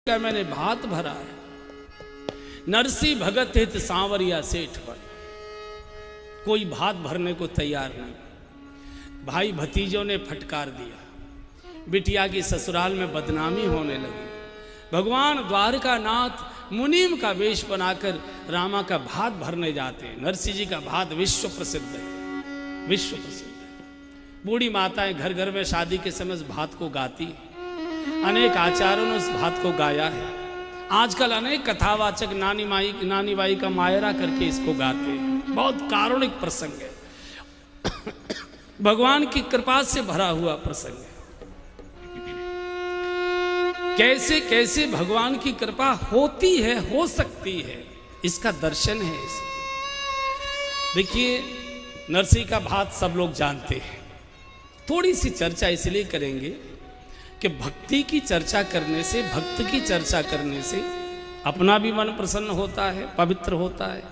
का मैंने भात भरा है। नरसी भगत हित सांवरिया सेठ पर कोई भात भरने को तैयार नहीं। भाई भतीजों ने फटकार दिया। बिटिया की ससुराल में बदनामी होने लगी। भगवान द्वारकानाथ मुनीम का वेश बनाकर रामा का भात भरने जाते हैं। नरसी जी का भात विश्व प्रसिद्ध है, विश्व प्रसिद्ध है। बूढ़ी माताएं घर घर में शादी के समय इस भात को गाती है। अनेक आचार्यों ने उस भात को गाया है। आजकल अनेक कथावाचक नानी बाई का मायरा करके इसको गाते हैं। बहुत कारुणिक प्रसंग है, भगवान की कृपा से भरा हुआ प्रसंग है। कैसे कैसे भगवान की कृपा होती है, हो सकती है, इसका दर्शन है। देखिए, नरसी का भात सब लोग जानते हैं। थोड़ी सी चर्चा इसलिए करेंगे कि भक्ति की चर्चा करने से, भक्त की चर्चा करने से अपना भी मन प्रसन्न होता है, पवित्र होता है,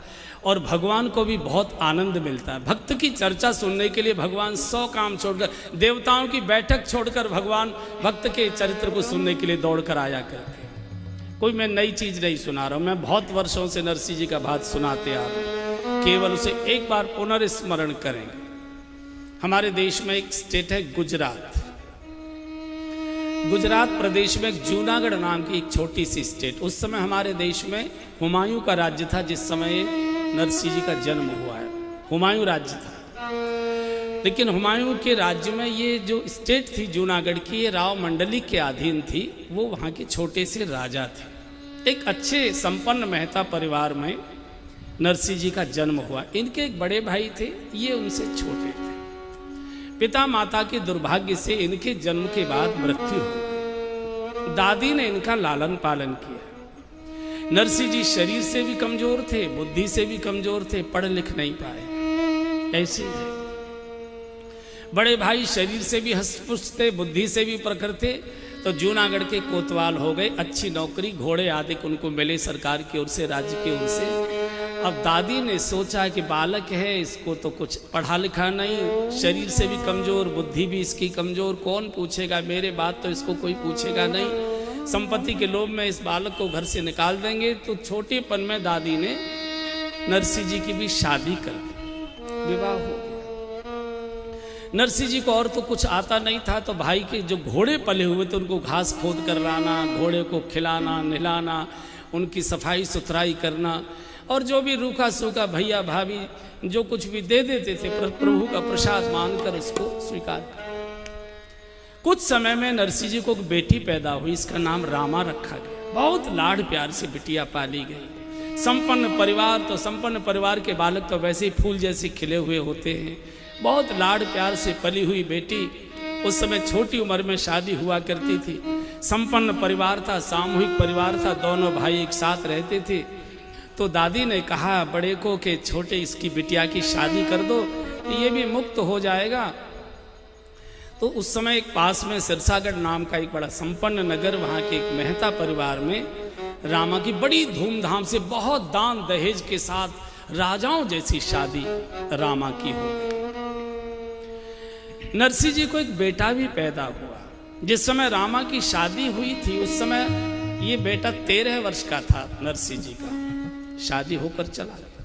और भगवान को भी बहुत आनंद मिलता है। भक्त की चर्चा सुनने के लिए भगवान 100 काम छोड़कर, देवताओं की बैठक छोड़कर भगवान भक्त के चरित्र को सुनने के लिए दौड़ कर आया करते हैं। कोई मैं नई चीज नहीं सुना रहा हूं, मैं बहुत वर्षों से नरसी जी का भात सुनाते आ रहा हूं। केवल उसे एक बार पुनर्स्मरण करेंगे। हमारे देश में एक स्टेट है गुजरात। गुजरात प्रदेश में जूनागढ़ नाम की एक छोटी सी स्टेट। उस समय हमारे देश में हुमायूं का राज्य था। जिस समय नरसी जी का जन्म हुआ है, हुमायूं राज्य था। लेकिन हुमायूं के राज्य में ये जो स्टेट थी जूनागढ़ की, ये राव मंडली के अधीन थी। वो वहाँ के छोटे से राजा थे। एक अच्छे संपन्न मेहता परिवार में नरसी जी का जन्म हुआ। इनके एक बड़े भाई थे, ये उनसे छोटे थे। पिता माता के दुर्भाग्य से इनके जन्म के बाद मृत्यु हो गई। दादी ने इनका लालन पालन किया। नरसी जी शरीर से भी कमजोर थे, बुद्धि से भी कमजोर थे, पढ़ लिख नहीं पाए। ऐसे है। बड़े भाई शरीर से भी हष्टपुष्ट थे, बुद्धि से भी प्रखर थे, तो जूनागढ़ के कोतवाल हो गए। अच्छी नौकरी, घोड़े आदि उनको मिले सरकार की ओर से, राज्य की ओर से। अब दादी ने सोचा कि बालक है, इसको तो कुछ पढ़ा लिखा नहीं, शरीर से भी कमजोर, बुद्धि भी इसकी कमजोर, कौन पूछेगा मेरे बात, तो इसको कोई पूछेगा नहीं। संपत्ति के लोभ में इस बालक को घर से निकाल देंगे। तो छोटेपन में दादी ने नरसी जी की भी शादी कर दी, विवाह हो गया। नरसी जी को और तो कुछ आता नहीं था, तो भाई के जो घोड़े पले हुए थे उनको घास खोद कर लाना, घोड़े को खिलाना नहलाना, उनकी सफाई सुथराई करना, और जो भी रूखा सूखा भैया भाभी जो कुछ भी दे देते थे, प्रभु का प्रसाद मानकर उसको स्वीकार कर। कुछ समय में नरसी जी को एक बेटी पैदा हुई, इसका नाम रामा रखा गया। बहुत लाड प्यार से बिटिया पाली गई। संपन्न परिवार, तो संपन्न परिवार के बालक तो वैसे ही फूल जैसे खिले हुए होते हैं। बहुत लाड प्यार से पली हुई बेटी। उस समय छोटी उम्र में शादी हुआ करती थी। संपन्न परिवार था, सामूहिक परिवार था, दोनों भाई एक साथ रहते थे। तो दादी ने कहा बड़े को कि छोटे इसकी बिटिया की शादी कर दो, तो ये भी मुक्त हो जाएगा। तो उस समय एक पास में सिरसागढ़ नाम का एक बड़ा संपन्न नगर, वहाँ के एक मेहता परिवार में रामा की बड़ी धूमधाम से, बहुत दान दहेज के साथ राजाओं जैसी शादी रामा की हो गई। नरसी जी को एक बेटा भी पैदा हुआ। जिस समय रामा की शादी हुई थी, उस समय ये बेटा 13 वर्ष का था। नरसी जी का शादी होकर चला गया।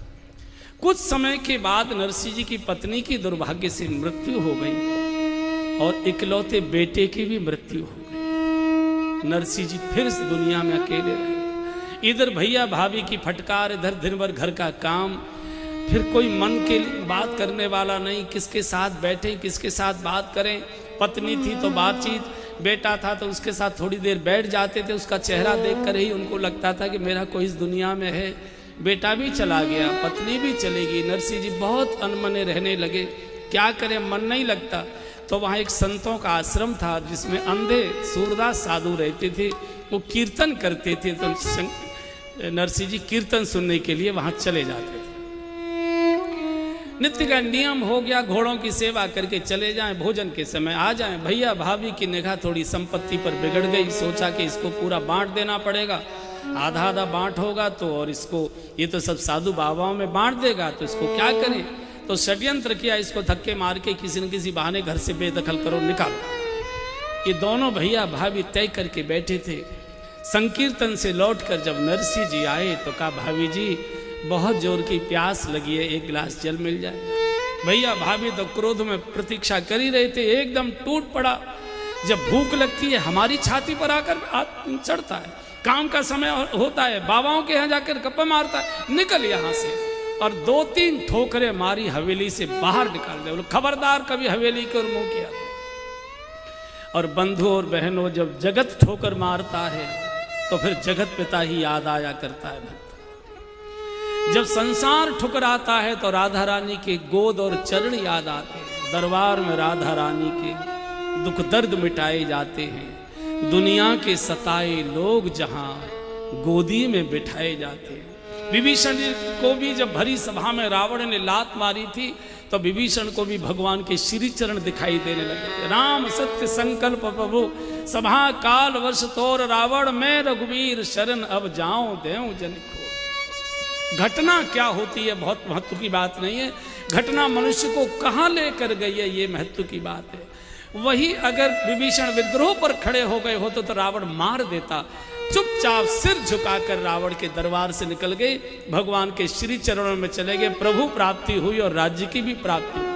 कुछ समय के बाद नरसी जी की पत्नी की दुर्भाग्य से मृत्यु हो गई, और इकलौते बेटे की भी मृत्यु हो गई। नरसी जी फिर इस दुनिया में अकेले रहे। इधर भैया भाभी की फटकार, इधर दिन भर घर का काम, फिर कोई मन के बात करने वाला नहीं, किसके साथ बैठे, किसके साथ बात करें। पत्नी थी तो बातचीत, बेटा था तो उसके साथ थोड़ी देर बैठ जाते थे। उसका चेहरा देख कर ही उनको लगता था कि मेरा कोई इस दुनिया में है। बेटा भी चला गया, पत्नी भी चलेगी। नरसी जी बहुत अनमने रहने लगे। क्या करें, मन नहीं लगता। तो वहाँ एक संतों का आश्रम था, जिसमें अंधे सूरदास साधु रहते थे। वो कीर्तन करते थे, तो नरसी जी कीर्तन सुनने के लिए वहाँ चले जाते थे। नित्य का नियम हो गया, घोड़ों की सेवा करके चले जाएं, भोजन के समय आ जाएं। भैया भाभी की निगाह थोड़ी संपत्ति पर बिगड़ गई। सोचा कि इसको पूरा बांट देना पड़ेगा, आधा आधा बांट होगा तो, और इसको ये तो सब साधु बाबाओं में बांट देगा, तो इसको क्या करें। तो षड्यंत्र किया, इसको धक्के मार के किसी न किसी बहाने घर से बेदखल करो, निकालो। ये दोनों भैया भाभी तय करके बैठे थे। संकीर्तन से लौटकर जब नरसिंह जी आए तो कहा भाभी जी बहुत जोर की प्यास लगी है, एक गिलास जल मिल जाए। भैया भाभी तो क्रोध में प्रतीक्षा कर ही रहे थे, एकदम टूट पड़ा। जब भूख लगती है हमारी छाती पर आकर चढ़ता है, काम का समय होता है, बाबाओं के यहाँ जाकर गप्पा मारता है, निकल यहाँ से। और 2-3 ठोकरें मारी, हवेली से बाहर निकाल दे। खबरदार कभी हवेली की ओर मुंह किया। और बंधु और बहनों, जब जगत ठोकर मारता है तो फिर जगत पिता ही याद आया करता है भक्त। जब संसार ठुकराता है तो राधा रानी के गोद और चरण याद आते हैं। दरबार में राधा रानी के दुख दर्द मिटाए जाते हैं। दुनिया के सताए लोग जहां गोदी में बिठाए जाते हैं। विभीषण को भी जब भरी सभा में रावण ने लात मारी थी तो विभीषण को भी भगवान के श्री चरण दिखाई देने लगे थे। राम सत्य संकल्प प्रभु सभा काल वर्ष तोर रावण मैं रघुवीर शरण अब जाऊं देऊं जन को। घटना क्या होती है बहुत महत्व की बात नहीं है, घटना मनुष्य को कहाँ लेकर गई है ये महत्व की बात है। वही अगर विभीषण विद्रोह पर खड़े हो गए होते तो रावण मार देता। चुपचाप सिर झुकाकर रावण के दरबार से निकल गए, भगवान के श्री चरणों में चले गए। प्रभु प्राप्ति हुई और राज्य की भी प्राप्ति हुई।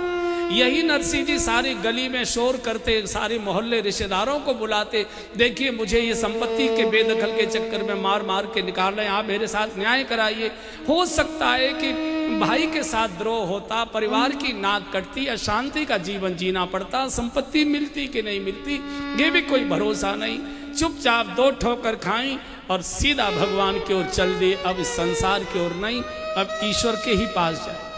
यही नरसिंह जी सारी गली में शोर करते, सारे मोहल्ले रिश्तेदारों को बुलाते, देखिए मुझे ये संपत्ति के बेदखल के चक्कर में मार मार के निकाल रहे हैं, आप मेरे साथ न्याय कराइए। हो सकता है कि भाई के साथ द्रोह होता, परिवार की नाक कटती, अशांति का जीवन जीना पड़ता, संपत्ति मिलती कि नहीं मिलती ये भी कोई भरोसा नहीं। चुपचाप 2 ठोकर खाई और सीधा भगवान की ओर चल दिए। अब इस संसार की ओर नहीं, अब ईश्वर के ही पास जाए।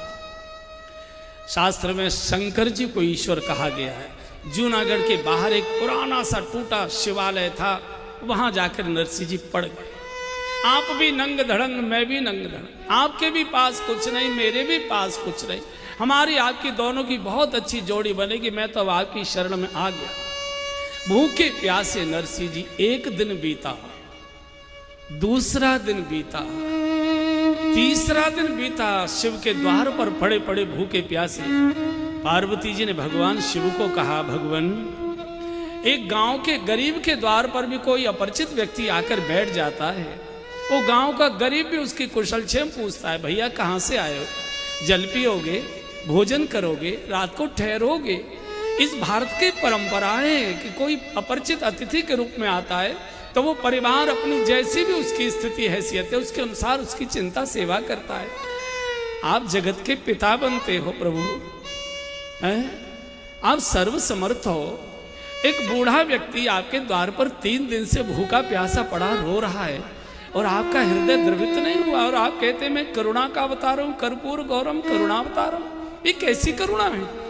शास्त्र में शंकर जी को ईश्वर कहा गया है। जूनागढ़ के बाहर एक पुराना सा टूटा शिवालय था, वहां जाकर नरसिंह जी पड़ गए। आप भी नंग धड़ंग, मैं भी नंग धड़ंग, आपके भी पास कुछ नहीं, मेरे भी पास कुछ नहीं, हमारी आपकी दोनों की बहुत अच्छी जोड़ी बनेगी। मैं तो अब आपकी शरण में आ गया। भूखे प्यासे नरसिंह जी, एक दिन बीता, दूसरा दिन बीता, तीसरा दिन बीता, शिव के द्वार पर पड़े पड़े भूखे प्यासे। पार्वती जी ने भगवान शिव को कहा, भगवान एक गांव के गरीब के द्वार पर भी कोई अपरिचित व्यक्ति आकर बैठ जाता है, वो गांव का गरीब भी उसकी कुशलक्षेम पूछता है, भैया कहाँ से आए हो, जल पियोगे, भोजन करोगे, रात को ठहरोगे। इस भारत की परंपरा है कि कोई अपरिचित अतिथि के रूप में आता है तो वो परिवार अपनी जैसी भी उसकी स्थिति हैसियत है उसके अनुसार उसकी चिंता सेवा करता है। आप जगत के पिता बनते हो प्रभु, आप सर्वसमर्थ हो। एक बूढ़ा व्यक्ति आपके द्वार पर 3 दिन से भूखा प्यासा पड़ा रो रहा है और आपका हृदय द्रवित नहीं हुआ और आप कहते मैं करुणा का अवतार हूं, कर्पूर गौरम करुणा अवतार हूं। ये कैसी करुणा है?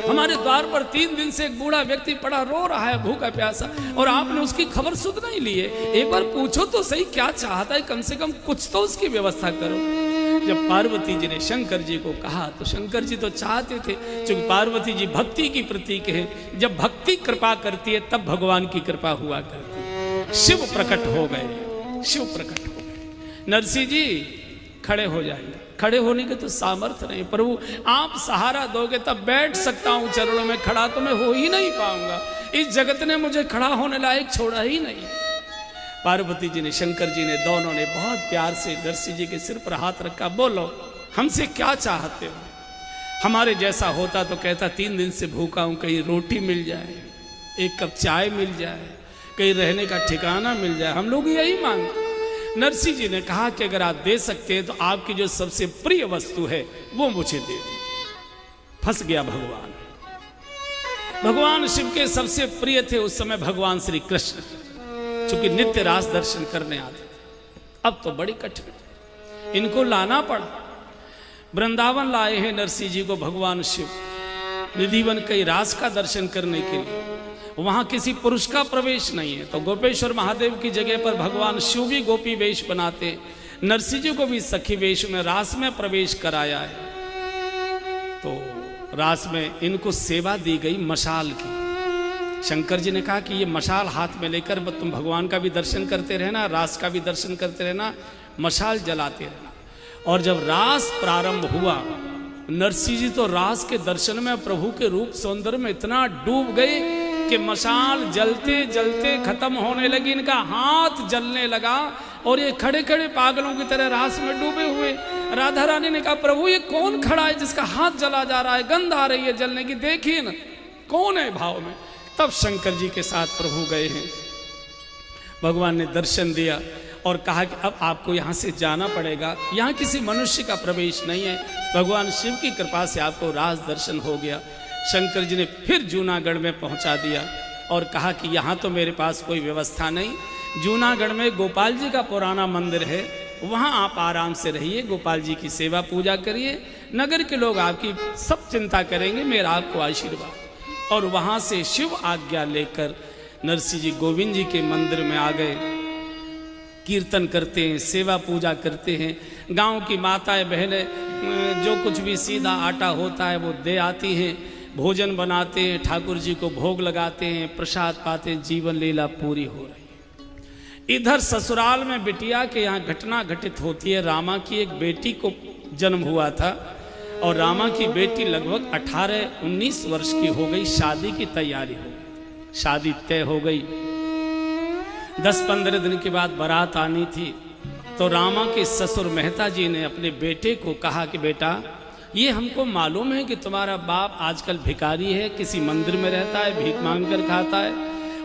हमारे द्वार पर 3 दिन से एक बूढ़ा व्यक्ति पड़ा रो रहा है भूखा प्यासा और आपने उसकी खबर सुध नहीं ली है। एक बार पूछो तो सही क्या चाहता है, कम से कम कुछ तो उसकी व्यवस्था करो। जब पार्वती जी ने शंकर जी को कहा तो शंकर जी तो चाहते थे, क्योंकि पार्वती जी भक्ति की प्रतीक है, जब भक्ति कृपा करती है तब भगवान की कृपा हुआ करती है। शिव प्रकट हो गए, शिव प्रकट हो गए। नरसिंह जी खड़े हो जाइए, खड़े होने के तो सामर्थ्य नहीं, प्रभु आप सहारा दोगे तब बैठ सकता हूं चरणों में, खड़ा तो मैं हो ही नहीं पाऊंगा, इस जगत ने मुझे खड़ा होने लायक छोड़ा ही नहीं। पार्वती जी ने, शंकर जी ने, दोनों ने बहुत प्यार से नरसिंह जी के सिर पर हाथ रखा, बोलो हमसे क्या चाहते हो? हमारे जैसा होता तो कहता 3 दिन से भूखा हूं, कहीं रोटी मिल जाए, एक कप चाय मिल जाए, कहीं रहने का ठिकाना मिल जाए, हम लोग यही मांगते। नरसिंह जी ने कहा कि अगर आप दे सकते हैं तो आपकी जो सबसे प्रिय वस्तु है वो मुझे दे दीजिए। फंस गया भगवान। भगवान शिव के सबसे प्रिय थे उस समय भगवान श्री कृष्ण, चूंकि नित्य रास दर्शन करने आते थे। अब तो बड़ी कठिन, इनको लाना पड़ा। वृंदावन लाए हैं नरसिंह जी को भगवान शिव, निधिवन कई रास का दर्शन करने के लिए। वहां किसी पुरुष का प्रवेश नहीं है, तो गोपेश्वर महादेव की जगह पर भगवान शिव भी गोपी वेश बनाते, नरसिंह जी को भी सखी वेश में रास में प्रवेश कराया है। तो रास में इनको सेवा दी गई मशाल की। शंकर जी ने कहा कि ये मशाल हाथ में लेकर तुम भगवान का भी दर्शन करते रहना, रास का भी दर्शन करते रहना, मशाल जलाते रहना। और जब रास प्रारंभ हुआ, नरसिंह जी तो रास के दर्शन में प्रभु के रूप सौंदर्य में इतना डूब गए कि मशाल जलते जलते खत्म होने लगी, इनका हाथ जलने लगा और ये खड़े खड़े पागलों की तरह रास में डूबे हुए। राधा रानी ने कहा प्रभु ये कौन खड़ा है जिसका हाथ जला जा रहा है, गंध आ रही है जलने की, देखिए ना कौन है भाव में। तब शंकर जी के साथ प्रभु गए हैं, भगवान ने दर्शन दिया और कहा कि अब आपको यहाँ से जाना पड़ेगा, यहाँ किसी मनुष्य का प्रवेश नहीं है। भगवान शिव की कृपा से आपको राज दर्शन हो गया। शंकर जी ने फिर जूनागढ़ में पहुँचा दिया और कहा कि यहाँ तो मेरे पास कोई व्यवस्था नहीं, जूनागढ़ में गोपाल जी का पुराना मंदिर है, वहाँ आप आराम से रहिए, गोपाल जी की सेवा पूजा करिए, नगर के लोग आपकी सब चिंता करेंगे, मेरा आपको आशीर्वाद। और वहाँ से शिव आज्ञा लेकर नरसिंह जी गोविंद जी के मंदिर में आ गए, कीर्तन करते हैं, सेवा पूजा करते हैं। गांव की माताएं बहनें जो कुछ भी सीधा आटा होता है वो दे आती हैं, भोजन बनाते हैं, ठाकुर जी को भोग लगाते हैं, प्रसाद पाते हैं, जीवन लीला पूरी हो रही है। इधर ससुराल में बिटिया के यहाँ घटना घटित होती है। रामा की एक बेटी को जन्म हुआ था और रामा की बेटी लगभग 18-19 वर्ष की हो गई, शादी की तैयारी हो गई, शादी तय हो गई। 10-15 दिन के बाद बारात आनी थी, तो रामा के ससुर मेहता जी ने अपने बेटे को कहा कि बेटा ये हमको मालूम है कि तुम्हारा बाप आजकल भिखारी है, किसी मंदिर में रहता है, भीख मांग कर खाता है,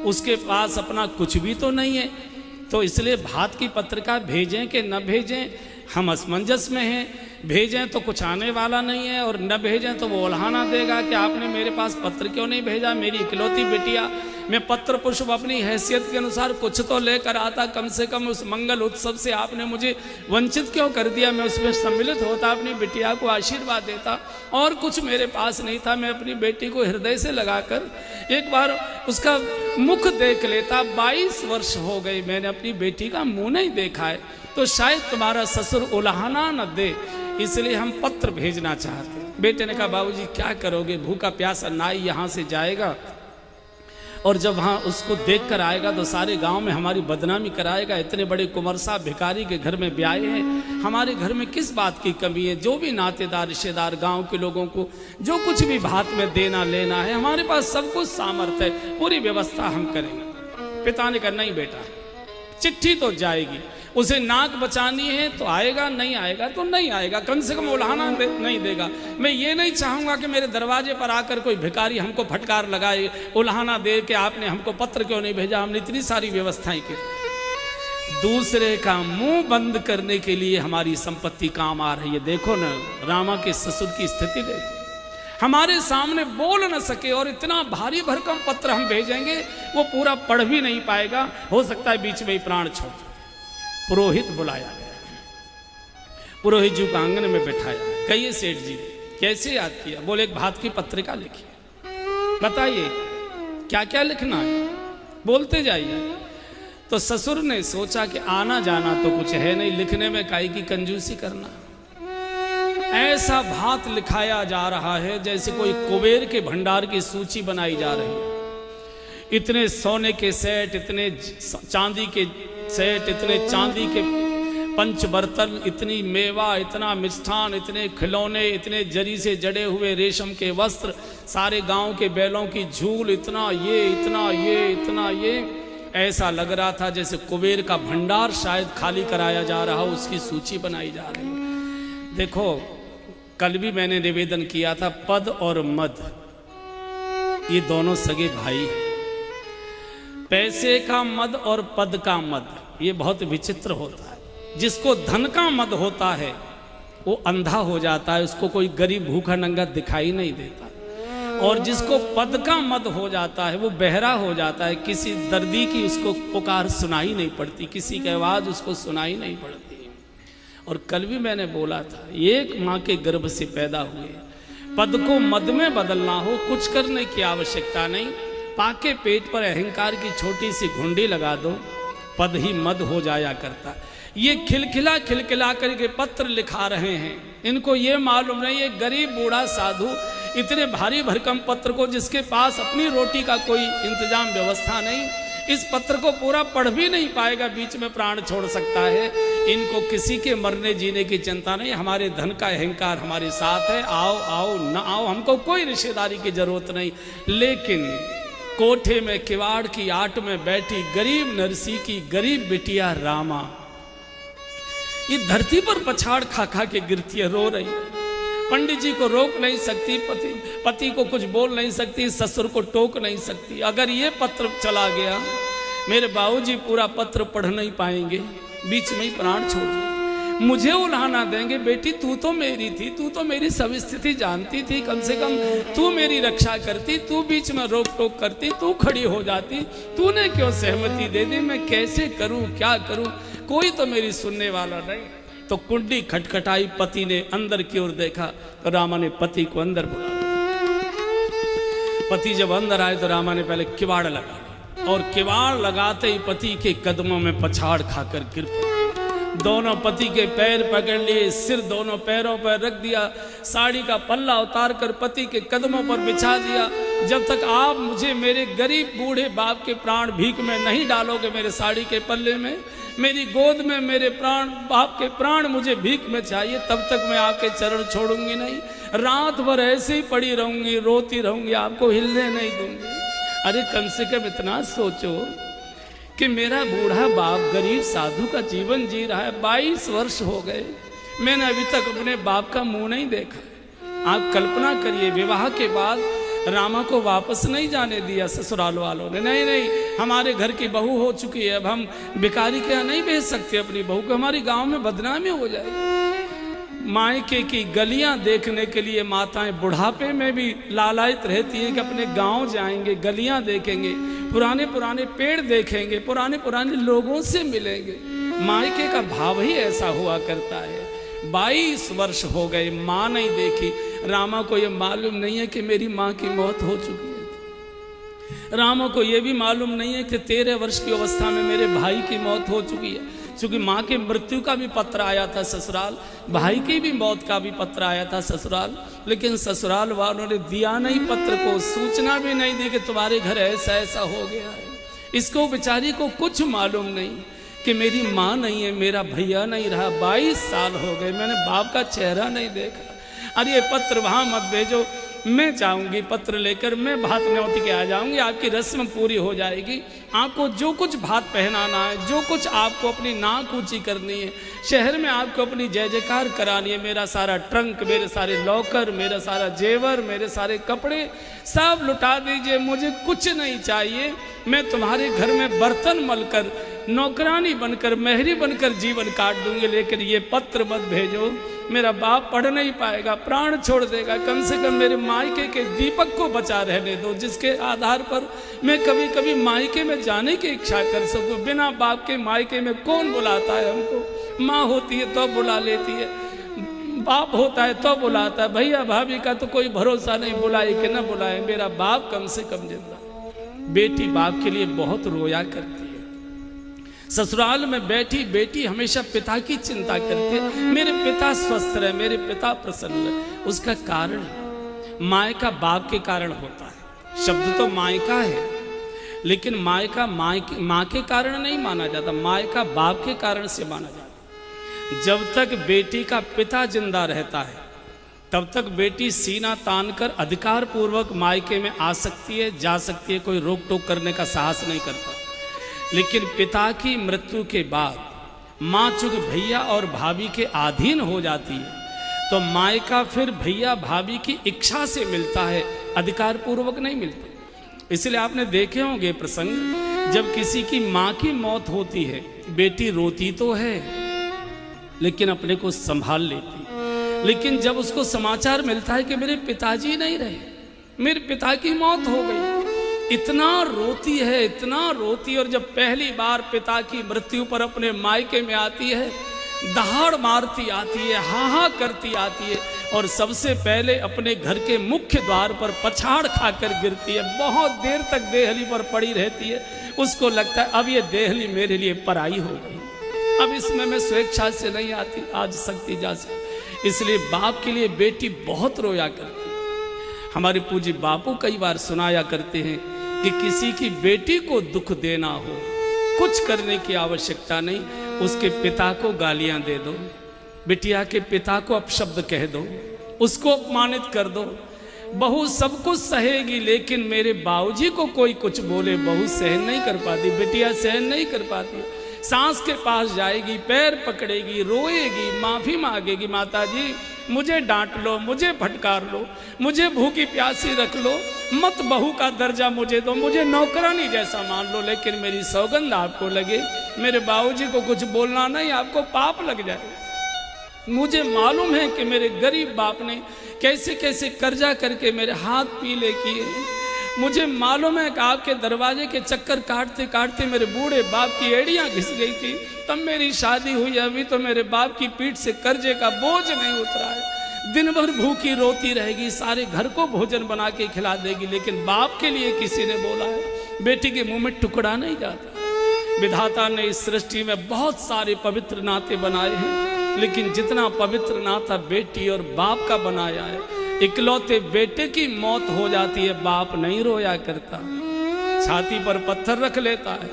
उसके पास अपना कुछ भी तो नहीं है, तो इसलिए भात की पत्रिका भेजें कि न भेजें, हम असमंजस में हैं, भेजें तो कुछ आने वाला नहीं है और न भेजें तो वो उल्हाना देगा कि आपने मेरे पास पत्र क्यों नहीं भेजा, मेरी इकलौती बिटिया, मैं पत्र पुष्प अपनी हैसियत के अनुसार कुछ तो लेकर आता, कम से कम उस मंगल उत्सव से आपने मुझे वंचित क्यों कर दिया, मैं उसमें सम्मिलित होता, अपनी बिटिया को आशीर्वाद देता, और कुछ मेरे पास नहीं था, मैं अपनी बेटी को हृदय से लगाकर एक बार उसका मुख देख लेता। 22 वर्ष हो गए मैंने अपनी बेटी का मुंह नहीं देखा है, तो शायद तुम्हारा ससुर उल्हाना न दे, इसलिए हम पत्र भेजना चाहते हैं। बेटे ने कहा बाबूजी क्या करोगे, भूखा प्यासा नाई यहाँ से जाएगा और जब वहाँ उसको देख कर आएगा तो सारे गांव में हमारी बदनामी कराएगा, इतने बड़े कुंवर साहब भिखारी के घर में ब्याहे हैं, हमारे घर में किस बात की कमी है, जो भी नातेदार रिश्तेदार गांव के लोगों को जो कुछ भी भात में देना लेना है, हमारे पास सब कुछ सामर्थ्य है, पूरी व्यवस्था हम करेंगे। पिता ने कहा नहीं बेटा, चिट्ठी तो जाएगी, उसे नाक बचानी है तो आएगा, नहीं आएगा तो नहीं आएगा, कम से कम उल्हाना नहीं देगा। मैं ये नहीं चाहूँगा कि मेरे दरवाजे पर आकर कोई भिखारी हमको फटकार लगाए, उल्हाना दे के आपने हमको पत्र क्यों नहीं भेजा, हमने इतनी सारी व्यवस्थाएं की। दूसरे का मुंह बंद करने के लिए हमारी संपत्ति काम आ रही है। देखो ना रामा के ससुर की स्थिति देखो, हमारे सामने बोल न सके और इतना भारी भरकम पत्र हम भेजेंगे वो पूरा पढ़ भी नहीं पाएगा, हो सकता है बीच में ही प्राण छोड़। पुरोहित बुलाया गया, पुरोहित जी को आंगन में बैठाया, कहिए सेठ जी कैसे याद किया, बोले एक भात की पत्रिका लिखी, बताइए क्या क्या लिखना है, बोलते जाइए। तो ससुर ने सोचा कि आना जाना तो कुछ है नहीं, लिखने में काई की कंजूसी करना। ऐसा भात लिखाया जा रहा है जैसे कोई कुबेर के भंडार की सूची बनाई जा रही है। इतने सोने के सेट, इतने चांदी के सेट, इतने चांदी के पंच बर्तन, इतनी मेवा, इतना मिष्ठान, इतने खिलौने, इतने जरी से जड़े हुए रेशम के वस्त्र, सारे गांव के बैलों की झूल, इतना ये इतना ये इतना ये, ऐसा लग रहा था जैसे कुबेर का भंडार शायद खाली कराया जा रहा, उसकी सूची बनाई जा रही है। देखो कल भी मैंने निवेदन किया था, पद और मद ये दोनों सगे भाई, पैसे का मद और पद का मद ये बहुत विचित्र होता है। जिसको धन का मद होता है वो अंधा हो जाता है, उसको कोई गरीब भूखा नंगा दिखाई नहीं देता, और जिसको पद का मद हो जाता है वो बहरा हो जाता है, किसी दर्दी की उसको पुकार सुनाई नहीं पड़ती, किसी की आवाज़ उसको सुनाई नहीं पड़ती। और कल भी मैंने बोला था, एक माँ के गर्भ से पैदा हुए, पद को मद में बदलना हो कुछ करने की आवश्यकता नहीं, पाके पेट पर अहंकार की छोटी सी घुंडी लगा दो, पद ही मद हो जाया करता। ये खिलखिला खिलखिला करके पत्र लिखा रहे हैं, इनको ये मालूम नहीं ये गरीब बूढ़ा साधु इतने भारी भरकम पत्र को, जिसके पास अपनी रोटी का कोई इंतजाम व्यवस्था नहीं, इस पत्र को पूरा पढ़ भी नहीं पाएगा, बीच में प्राण छोड़ सकता है। इनको किसी के मरने जीने की चिंता नहीं, हमारे धन का अहंकार हमारे साथ है, आओ आओ न आओ, हमको कोई रिश्तेदारी की जरूरत नहीं। लेकिन कोठे में किवाड़ की आट में बैठी गरीब नरसी की गरीब बिटिया रामा ये धरती पर पछाड़ खा खा के गिरती है, रो रही है। पंडित जी को रोक नहीं सकती, पति को कुछ बोल नहीं सकती, ससुर को टोक नहीं सकती। अगर ये पत्र चला गया, मेरे बाबूजी पूरा पत्र पढ़ नहीं पाएंगे, बीच में ही प्राण छोड़ देंगे, मुझे उल्हाना देंगे। बेटी तू तो मेरी थी, तू तो मेरी सब स्थिति जानती थी, कम से कम तू मेरी रक्षा करती, तू बीच में रोक टोक करती, तू खड़ी हो जाती, तूने क्यों सहमति दे दी? मैं कैसे करूं, क्या करूं? कोई तो मेरी सुनने वाला नहीं। तो कुंडी खटखटाई, पति ने अंदर की ओर देखा तो रामा ने पति को अंदर बुलाया। पति जब अंदर आए तो रामा ने पहले किवाड़ लगा और किवाड़ लगाते ही पति के कदमों में पछाड़ खाकर गिर पड़े। दोनों पति के पैर पकड़ लिए, सिर दोनों पैरों पर रख दिया, साड़ी का पल्ला उतार कर पति के कदमों पर बिछा दिया। जब तक आप मुझे मेरे गरीब बूढ़े बाप के प्राण भीख में नहीं डालोगे, मेरे साड़ी के पल्ले में, मेरी गोद में मेरे प्राण बाप के प्राण मुझे भीख में चाहिए, तब तक मैं आपके चरण छोड़ूंगी नहीं। रात भर ऐसे ही पड़ी रहूंगी, रोती रहूंगी, आपको हिलने नहीं दूंगी। अरे कम से कम इतना सोचो कि मेरा बूढ़ा बाप गरीब साधु का जीवन जी रहा है, 22 वर्ष हो गए, मैंने अभी तक अपने बाप का मुंह नहीं देखा। आप कल्पना करिए, विवाह के बाद रामा को वापस नहीं जाने दिया ससुराल वालों ने। नहीं नहीं, हमारे घर की बहू हो चुकी है, अब हम भिखारी के यहाँ नहीं भेज सकते अपनी बहू को, हमारी गांव में बदनामी हो जाएगी। मायके की गलियां देखने के लिए माताएं बुढ़ापे में भी लालायित रहती है कि अपने गांव जाएंगे, गलियां देखेंगे, पुराने पुराने पेड़ देखेंगे, पुराने पुराने लोगों से मिलेंगे। मायके का भाव ही ऐसा हुआ करता है। 22 वर्ष हो गए, माँ नहीं देखी। रामा को यह मालूम नहीं है कि मेरी माँ की मौत हो चुकी है। रामा को यह भी मालूम नहीं है कि 13 वर्ष की अवस्था में मेरे भाई की मौत हो चुकी है। क्योंकि माँ की मृत्यु का भी पत्र आया था ससुराल, भाई की भी मौत का भी पत्र आया था ससुराल, लेकिन ससुराल वालों ने दिया नहीं पत्र को, सूचना भी नहीं दी कि तुम्हारे घर ऐसा ऐसा हो गया है। इसको बेचारी को कुछ मालूम नहीं कि मेरी माँ नहीं है, मेरा भैया नहीं रहा, 22 साल हो गए, मैंने बाप का चेहरा नहीं देखा। अरे ये पत्र वहाँ मत भेजो, मैं जाऊंगी पत्र लेकर, मैं भात न्योती के आ जाऊंगी, आपकी रस्म पूरी हो जाएगी। आपको जो कुछ भात पहनाना है, जो कुछ आपको अपनी नाक ऊंची करनी है, शहर में आपको अपनी जय जयकार करानी है, मेरा सारा ट्रंक, मेरे सारे लॉकर, मेरा सारा जेवर, मेरे सारे कपड़े सब लुटा दीजिए, मुझे कुछ नहीं चाहिए। मैं तुम्हारे घर में बर्तन मलकर, नौकरानी बनकर, मेहरी बनकर जीवन काट दूंगी, लेकिन ये पत्र मत भेजो, मेरा बाप पढ़ नहीं पाएगा, प्राण छोड़ देगा। कम से कम मेरे मायके के दीपक को बचा रहने दो, जिसके आधार पर मैं कभी कभी मायके में जाने की इच्छा कर सकूं। बिना बाप के मायके में कौन बुलाता है हमको? माँ होती है तो बुला लेती है, बाप होता है तो बुलाता है, भैया भाभी का तो कोई भरोसा नहीं, बुलाए कि ना बुलाए, मेरा बाप कम से कम जिंदा। बेटी बाप के लिए बहुत रोया करती है। ससुराल में बैठी बेटी हमेशा पिता की चिंता करती है, मेरे पिता स्वस्थ रहे, मेरे पिता प्रसन्न रहे। उसका कारण मायका बाप के कारण होता है। शब्द तो मायका है, लेकिन मायका माँ के कारण नहीं माना जाता, मायका बाप के कारण से माना जाता। जब तक बेटी का पिता जिंदा रहता है, तब तक बेटी सीना तान कर अधिकार पूर्वक मायके में आ सकती है, जा सकती है, कोई रोक टोक करने का साहस नहीं करता। लेकिन पिता की मृत्यु के बाद माँ चूंकि भैया और भाभी के अधीन हो जाती है, तो मायका फिर भैया भाभी की इच्छा से मिलता है, अधिकार पूर्वक नहीं मिलता। इसलिए आपने देखे होंगे प्रसंग, जब किसी की माँ की मौत होती है, बेटी रोती तो है लेकिन अपने को संभाल लेती है। लेकिन जब उसको समाचार मिलता है कि मेरे पिताजी नहीं रहे, मेरे पिता की मौत हो गई, इतना रोती है, इतना रोती। और जब पहली बार पिता की मृत्यु पर अपने मायके में आती है, दहाड़ मारती आती है, हाँ करती आती है, और सबसे पहले अपने घर के मुख्य द्वार पर पछाड़ खाकर गिरती है। बहुत देर तक देहली पर पड़ी रहती है। उसको लगता है अब ये देहली मेरे लिए पराई हो गई, अब इसमें मैं स्वेच्छा से नहीं आती, आज सकती जा सकती। इसलिए बाप के लिए बेटी बहुत रोया करती है। हमारे पूज्य बापू कई बार सुनाया करते हैं कि किसी की बेटी को दुख देना हो, कुछ करने की आवश्यकता नहीं, उसके पिता को गालियां दे दो, बिटिया के पिता को अपशब्द कह दो, उसको अपमानित कर दो, बहू सब कुछ सहेगी, लेकिन मेरे बाबूजी को कोई कुछ बोले बहू सहन नहीं कर पाती, बिटिया सहन नहीं कर पाती। सास के पास जाएगी, पैर पकड़ेगी, रोएगी, माफ़ी मांगेगी, माता जी मुझे डांट लो, मुझे फटकार लो, मुझे भूखी प्यासी रख लो, मत बहू का दर्जा मुझे दो, मुझे नौकरानी जैसा मान लो, लेकिन मेरी सौगंध आपको लगे मेरे बाबूजी को कुछ बोलना नहीं, आपको पाप लग जाए। मुझे मालूम है कि मेरे गरीब बाप ने कैसे कैसे कर्जा करके मेरे हाथ पीले किए। मुझे मालूम है कि आपके दरवाजे के चक्कर काटते काटते मेरे बूढ़े बाप की एड़ियां घिस गई थी, तब मेरी शादी हुई। अभी तो मेरे बाप की पीठ से कर्जे का बोझ नहीं उतरा है। दिन भर भूखी रोती रहेगी, सारे घर को भोजन बना के खिला देगी, लेकिन बाप के लिए किसी ने बोला है बेटी के मुंह में टुकड़ा नहीं जाता। विधाता ने इस सृष्टि में बहुत सारे पवित्र नाते बनाए हैं, लेकिन जितना पवित्र नाता बेटी और बाप का बनाया है, इकलौते बेटे की मौत हो जाती है, बाप नहीं रोया करता, छाती पर पत्थर रख लेता है।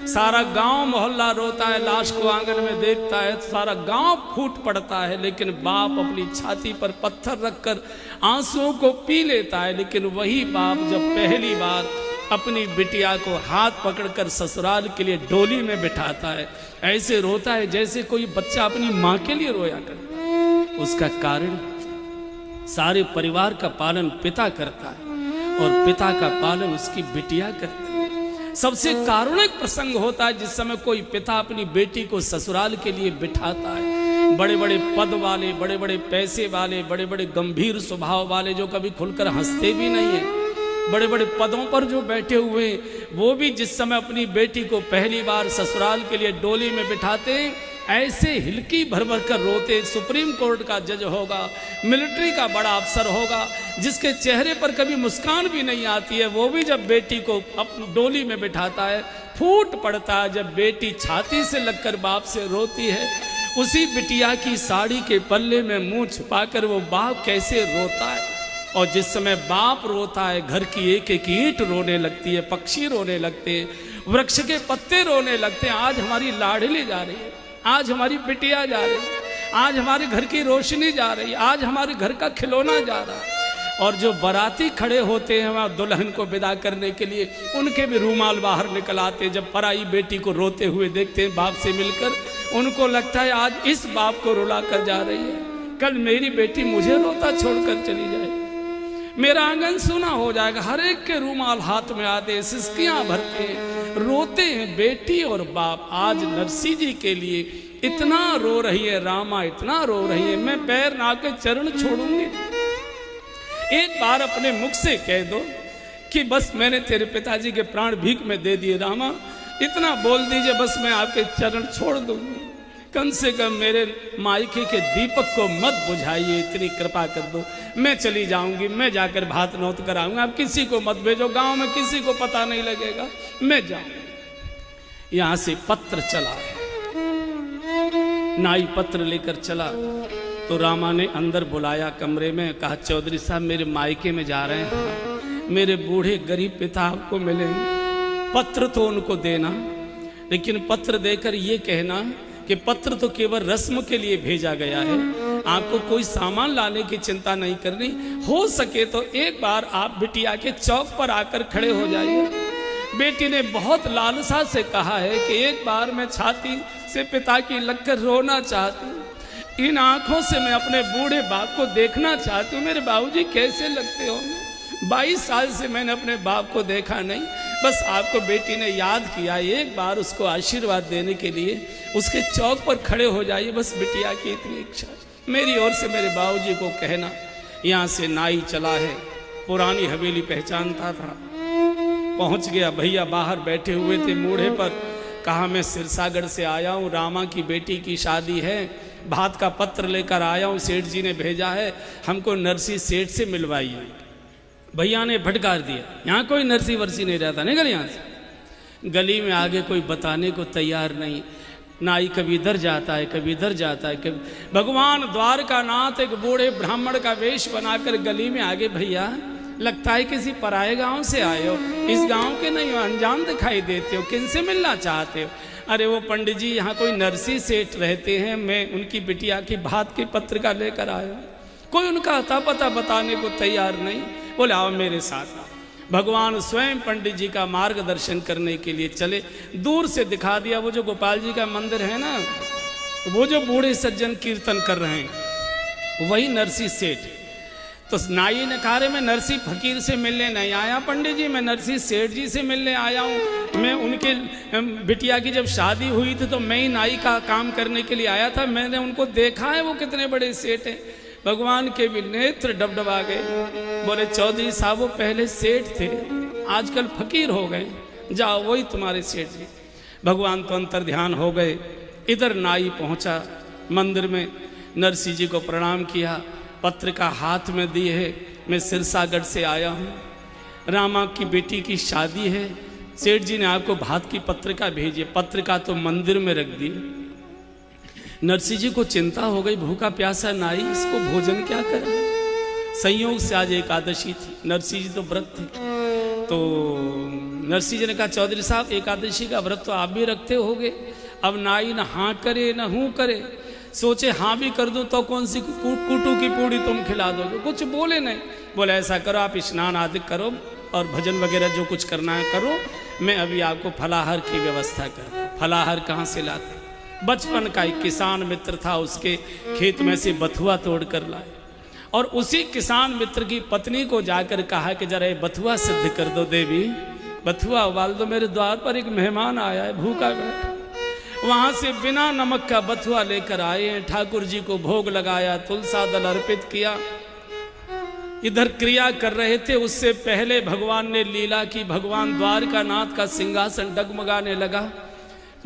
सारा गांव मोहल्ला रोता है, लाश को आंगन में देखता है, सारा गांव फूट पड़ता है, लेकिन बाप अपनी छाती पर पत्थर रखकर आंसुओं को पी लेता है। लेकिन वही बाप जब पहली बार अपनी बिटिया को हाथ पकड़कर ससुराल के लिए डोली में बिठाता है, ऐसे रोता है जैसे कोई बच्चा अपनी माँ के लिए रोया करता है। उसका कारण सारे परिवार का पालन पिता करता है और पिता का पालन उसकी बिटिया करती है। सबसे कारुणिक प्रसंग होता है जिस समय कोई पिता अपनी बेटी को ससुराल के लिए बिठाता है। बड़े बड़े पद वाले, बड़े बड़े पैसे वाले, बड़े बड़े गंभीर स्वभाव वाले, जो कभी खुलकर हंसते भी नहीं है, बड़े बड़े पदों पर जो बैठे हुए, वो भी जिस समय अपनी बेटी को पहली बार ससुराल के लिए डोली में बिठाते हैं, ऐसे हिलकी भर भर कर रोते। सुप्रीम कोर्ट का जज होगा, मिलिट्री का बड़ा अफसर होगा, जिसके चेहरे पर कभी मुस्कान भी नहीं आती है, वो भी जब बेटी को अपनी डोली में बिठाता है फूट पड़ता है। जब बेटी छाती से लगकर बाप से रोती है, उसी बिटिया की साड़ी के पल्ले में मुंह छुपाकर वो बाप कैसे रोता है। और जिस समय बाप रोता है, घर की एक एक ईंट रोने लगती है, पक्षी रोने लगते हैं, वृक्ष के पत्ते रोने लगते हैं। आज हमारी लाडली जा रही है, आज हमारी बिटिया जा रही है, आज हमारे घर की रोशनी जा रही है, आज हमारे घर का खिलौना जा रहा है। और जो बाराती खड़े होते हैं वहाँ दुल्हन को विदा करने के लिए, उनके भी रूमाल बाहर निकल आते। जब पराई बेटी को रोते हुए देखते हैं बाप से मिलकर, उनको लगता है आज इस बाप को रुला कर जा रही है, कल मेरी बेटी मुझे रोता छोड़कर चली जाए, मेरा आंगन सूना हो जाएगा। हर एक के रूमाल हाथ में आते, सिसकियां भरते हैं, रोते हैं बेटी और बाप। आज नरसी जी के लिए इतना रो रही है रामा, इतना रो रही है, मैं पैर ना के चरण छोड़ूंगी। एक बार अपने मुख से कह दो कि बस मैंने तेरे पिताजी के प्राण भीख में दे दिए रामा, इतना बोल दीजिए बस मैं आपके चरण छोड़ दूंगी। कम से कम मेरे मायके के दीपक को मत बुझाइए, इतनी कृपा कर दो, मैं चली जाऊंगी, मैं जाकर भात नौत कराऊंगा, आप किसी को मत भेजो, गांव में किसी को पता नहीं लगेगा, मैं जाऊंगी। यहां से पत्र चला, नाई पत्र लेकर चला तो रामा ने अंदर बुलाया कमरे में, कहा चौधरी साहब मेरे मायके में जा रहे हैं, मेरे बूढ़े गरीब पिता आपको मिलेंगे, पत्र तो उनको देना, लेकिन पत्र देकर ये कहना कि पत्र तो केवल रस्म के लिए भेजा गया है, आपको कोई सामान लाने की चिंता नहीं करनी, हो सके तो एक बार आप बिटिया के चौक पर आकर खड़े हो जाइए। बेटी ने बहुत लालसा से कहा है कि एक बार मैं छाती से पिता की लगकर रोना चाहती हूँ, इन आंखों से मैं अपने बूढ़े बाप को देखना चाहती हूँ, मेरे बाबूजी कैसे लगते होंगे, 22 साल से मैंने अपने बाप को देखा नहीं, बस आपको बेटी ने याद किया, एक बार उसको आशीर्वाद देने के लिए उसके चौक पर खड़े हो जाइए, बस बिटिया की इतनी इच्छा, मेरी ओर से मेरे बाबूजी को कहना। यहाँ से नाई चला है, पुरानी हवेली पहचानता था, पहुँच गया, भैया बाहर बैठे हुए थे मूढ़े पर, कहा मैं सिरसागढ़ से आया हूँ, रामा की बेटी की शादी है, भात का पत्र लेकर आया हूँ, सेठ जी ने भेजा है, हमको नरसी सेठ से मिलवाइए। भैया ने फटकार दिया, यहाँ कोई नरसी वर्सी नहीं रहता, निकल यहाँ से। गली में आगे कोई बताने को तैयार नहीं, नाई कभी इधर जाता है, कभी इधर जाता है, कभी भगवान द्वारका नाथ एक बूढ़े ब्राह्मण का वेश बनाकर गली में आगे, भैया लगता है किसी पराए गांव से आए हो, इस गांव के नहीं हो, अनजान दिखाई देते हो, किनसे मिलना चाहते हो? अरे वो पंडित जी यहाँ कोई नरसी सेठ रहते हैं, मैं उनकी बिटिया की भात के पत्रिका लेकर आया। कोई उनका अता पता बताने को तैयार नहीं। बोले आओ मेरे साथ आओ। भगवान स्वयं पंडित जी का मार्गदर्शन करने के लिए चले। दूर से दिखा दिया वो जो गोपाल जी का मंदिर है ना, वो जो बूढ़े सज्जन कीर्तन कर रहे हैं वही नरसी सेठ। तो नाई ने कहा रे मैं नरसी फकीर से मिलने नहीं आया पंडित जी, मैं नरसी सेठ जी से मिलने आया हूँ। मैं उनके बिटिया की जब शादी हुई थी तो मैं ही नाई का काम करने के लिए आया था। मैंने उनको देखा है वो कितने बड़े सेठ हैं। भगवान के भी नेत्र डबडबा गए। बोले चौधरी साहब वो पहले सेठ थे, आजकल फकीर हो गए, जाओ वही तुम्हारे सेठ जी। भगवान तो अंतर ध्यान हो गए। इधर नाई पहुंचा मंदिर में, नरसी जी को प्रणाम किया, पत्रिका हाथ में दी है, मैं सिरसागढ़ से आया हूँ, रामा की बेटी की शादी है, सेठ जी ने आपको भात की पत्रिका भेजी। पत्रिका तो मंदिर में रख दी। नरसी जी को चिंता हो गई, भूखा प्यासा नाई, इसको भोजन क्या करें। संयोग से आज एकादशी थी, नरसी जी तो व्रत थे। तो नरसी जी ने कहा चौधरी साहब एकादशी का व्रत तो आप भी रखते होगे। अब नाई न हाँ करे न हूँ करे, सोचे हाँ भी कर दूं तो कौन सी कुटू की पूड़ी तुम खिला दोगे। कुछ बोले नहीं। बोले ऐसा करो आप स्नान आदि करो और भजन वगैरह जो कुछ करना है करो, मैं अभी आपको फलाहार की व्यवस्था करता हूँ। फलाहार कहाँ से लाते, बचपन का एक किसान मित्र था, उसके खेत में से बथुआ तोड़ कर लाए और उसी किसान मित्र की पत्नी को जाकर कहा कि जरा बथुआ सिद्ध कर दो देवी, बथुआ उबाल दो, मेरे द्वार पर एक मेहमान आया है भूखा बैठा। वहां से बिना नमक का बथुआ लेकर आए हैं, ठाकुर जी को भोग लगाया, तुलसा दल अर्पित किया। इधर क्रिया कर रहे थे, उससे पहले भगवान ने लीला की। भगवान द्वारका नाथ का सिंहासन डगमगाने लगा।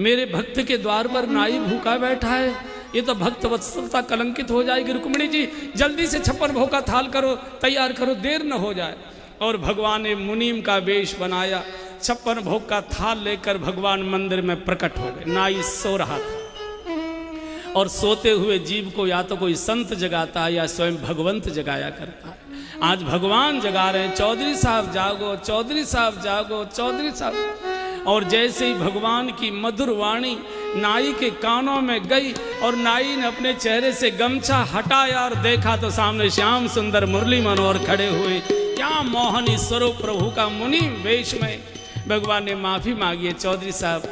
मेरे भक्त के द्वार पर नाई भूखा बैठा है, ये तो भक्त वत्सलता कलंकित हो जाएगी। रुक्मिणी जी जल्दी से 56 भोग का थाल करो, तैयार करो, देर न हो जाए। और भगवान ने मुनीम का वेश बनाया, 56 भोग का थाल लेकर भगवान मंदिर में प्रकट हो गए। नाई सो रहा था और सोते हुए जीव को या तो कोई संत जगाता है या स्वयं भगवंत जगाया करता है। आज भगवान जगा रहे हैं, चौधरी साहब जागो, चौधरी साहब जागो, चौधरी साहब। और जैसे ही भगवान की मधुर वाणी नाई के कानों में गई और नाई ने अपने चेहरे से गमछा हटाया और देखा तो सामने श्याम सुंदर मुरली मनोहर खड़े हुए। क्या मोहनी स्वरूप प्रभु का मुनि वेश में। भगवान ने माफ़ी मांगी है, चौधरी साहब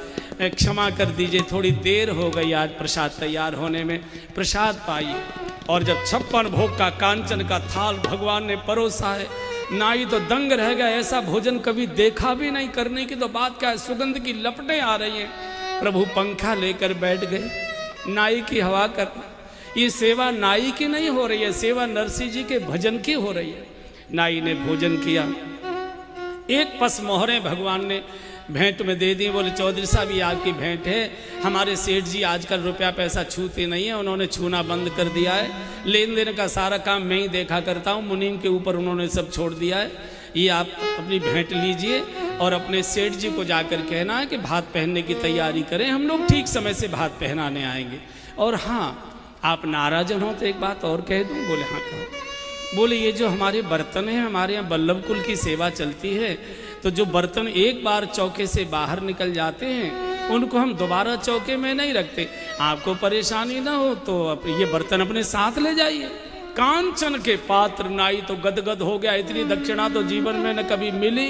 क्षमा कर दीजिए, थोड़ी देर हो गई आज प्रसाद तैयार होने में, प्रसाद पाइए। और जब 56 भोग का कांचन का थाल भगवान ने परोसा है, नाई तो दंग रह गया, ऐसा भोजन कभी देखा भी नहीं। करने की तो बात क्या है, सुगंध की लपटें आ रही हैं। प्रभु पंखा लेकर बैठ गए, नाई की हवा कर। ये सेवा नाई की नहीं हो रही है, सेवा नरसी जी के भजन की हो रही है। नाई ने भोजन किया, एक पस मोहरें भगवान ने भेंट में दे दी। बोले चौधरी साहब ये आपकी भेंट है, हमारे सेठ जी आजकल रुपया पैसा छूते नहीं है, उन्होंने छूना बंद कर दिया है, लेन देन का सारा काम मैं ही देखा करता हूँ, मुनीम के ऊपर उन्होंने सब छोड़ दिया है। ये आप अपनी भेंट लीजिए और अपने सेठ जी को जाकर कहना है कि भात पहनने की तैयारी करें, हम लोग ठीक समय से भात पहनाने आएंगे। और हाँ आप नाराज हो तो एक बात और कह दूँ। बोले हाँ कहो। बोले ये जो हमारे बर्तन हैं, हमारे यहाँ बल्लभ कुल की सेवा चलती है, तो जो बर्तन एक बार चौके से बाहर निकल जाते हैं उनको हम दोबारा चौके में नहीं रखते। आपको परेशानी ना हो तो ये बर्तन अपने साथ ले जाइए। कांचन के पात्र नाई तो गदगद हो गया, इतनी दक्षिणा तो जीवन में न कभी मिली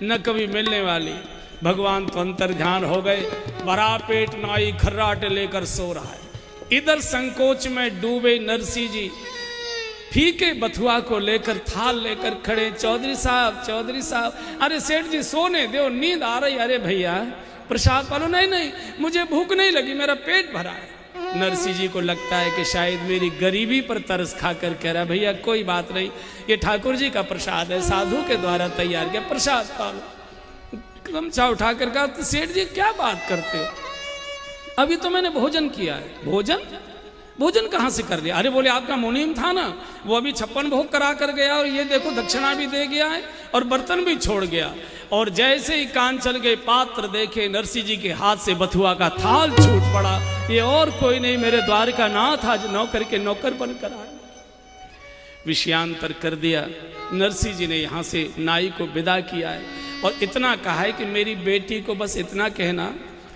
न कभी मिलने वाली। भगवान तो अंतर ध्यान हो गए, भरा पेट नाई खर्राटे लेकर सो रहा है। इधर संकोच में डूबे नरसी जी फीके बथुआ को लेकर थाल लेकर खड़े। चौधरी साहब, चौधरी साहब, अरे सेठ जी सोने दो, नींद आ रही। अरे भैया प्रसाद पालो। नहीं नहीं मुझे भूख नहीं लगी, मेरा पेट भरा है। नरसी जी को लगता है कि शायद मेरी गरीबी पर तरस खाकर कह रहा भैया कोई बात नहीं, ये ठाकुर जी का प्रसाद है, साधु के द्वारा तैयार किया, प्रसाद पालो। गमछा उठाकर कहा तो सेठ जी क्या बात करते हो, अभी तो मैंने भोजन किया है। भोजन भोजन कहाँ से कर लिया? अरे बोले आपका मुनीम था ना, वो अभी 56 भोग करा कर गया और ये देखो दक्षिणा भी दे गया है और बर्तन भी छोड़ गया। और जैसे ही कान चल गए पात्र देखे, नरसी जी के हाथ से बथुआ का थाल छूट पड़ा। ये और कोई नहीं मेरे द्वारका नाथ आज नौकर के नौकर बनकर आए। विषयांतर कर दिया। नरसी जी ने यहाँ से नाई को विदा किया है और इतना कहा है कि मेरी बेटी को बस इतना कहना,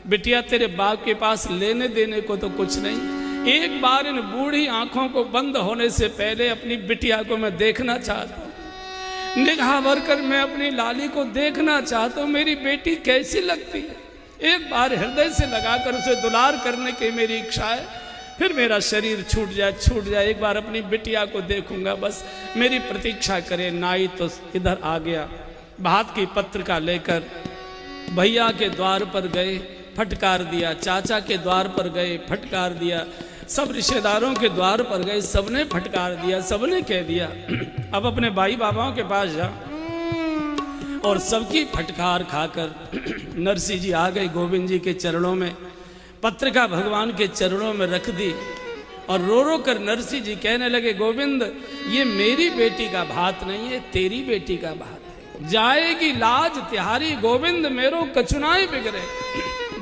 बिटिया तेरे बाप के पास लेने देने को तो कुछ नहीं, एक बार इन बूढ़ी आंखों को बंद होने से पहले अपनी बिटिया को मैं देखना चाहता हूँ। निगाह भरकर मैं अपनी लाली को देखना चाहता हूँ, मेरी बेटी कैसी लगती है। एक बार हृदय से लगाकर उसे दुलार करने की मेरी इच्छा है। फिर मेरा शरीर छूट जाए, एक बार अपनी बिटिया को देखूंगा, बस मेरी प्रतीक्षा करे। नाई तो इधर आ गया, भात की पत्रिका लेकर भैया के द्वार पर गए, फटकार दिया। चाचा के द्वार पर गए, फटकार दिया। सब रिश्तेदारों के द्वार पर गए, सबने फटकार दिया, सबने कह दिया अब अपने भाई बाबाओं के पास जा। और सबकी फटकार खाकर नरसिंह जी आ गए गोविंद जी के चरणों में, पत्रिका भगवान के चरणों में रख दी और रो रो कर नरसिंह जी कहने लगे, गोविंद ये मेरी बेटी का भात नहीं है, तेरी बेटी का भात है। जाएगी लाज तिहारी गोविंद मेरो कचुनाए बिगड़े।